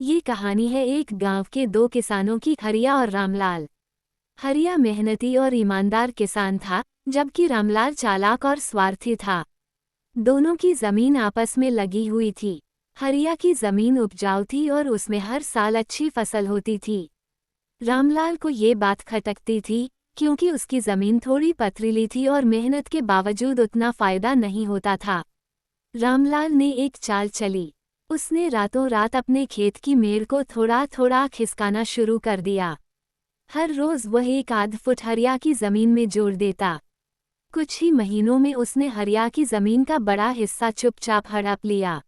ये कहानी है एक गांव के दो किसानों की, हरिया और रामलाल। हरिया मेहनती और ईमानदार किसान था, जबकि रामलाल चालाक और स्वार्थी था। दोनों की जमीन आपस में लगी हुई थी। हरिया की जमीन उपजाऊ थी और उसमें हर साल अच्छी फसल होती थी। रामलाल को ये बात खटकती थी, क्योंकि उसकी जमीन थोड़ी पथरीली थी और मेहनत के बावजूद उतना फायदा नहीं होता था। रामलाल ने एक चाल चली। उसने रातों रात अपने खेत की मेड़ को थोड़ा थोड़ा खिसकाना शुरू कर दिया। हर रोज वह एक आध फुट हरिया की जमीन में जोड़ देता। कुछ ही महीनों में उसने हरिया की जमीन का बड़ा हिस्सा चुपचाप हड़प लिया।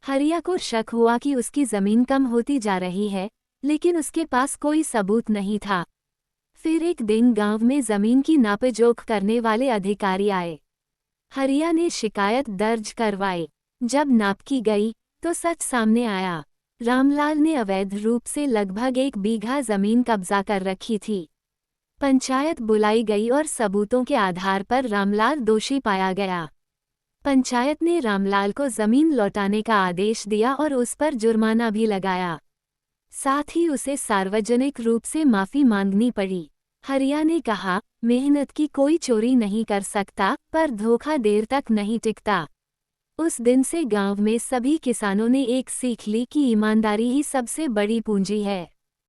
हरिया को शक हुआ कि उसकी जमीन कम होती जा रही है, लेकिन उसके पास कोई सबूत नहीं था। फिर एक दिन गांव में जमीन की नापजोख करने वाले अधिकारी आए। हरिया ने शिकायत दर्ज करवाई। जब नाप की गई तो सच सामने आया। रामलाल ने अवैध रूप से लगभग 1 बीघा जमीन कब्जा कर रखी थी। पंचायत बुलाई गई और सबूतों के आधार पर रामलाल दोषी पाया गया। पंचायत ने रामलाल को जमीन लौटाने का आदेश दिया और उस पर जुर्माना भी लगाया। साथ ही उसे सार्वजनिक रूप से माफी मांगनी पड़ी। हरिया ने कहा, मेहनत की कोई चोरी नहीं कर सकता, पर धोखा देर तक नहीं टिकता। उस दिन से गांव में सभी किसानों ने एक सीख ली कि ईमानदारी ही सबसे बड़ी पूंजी है।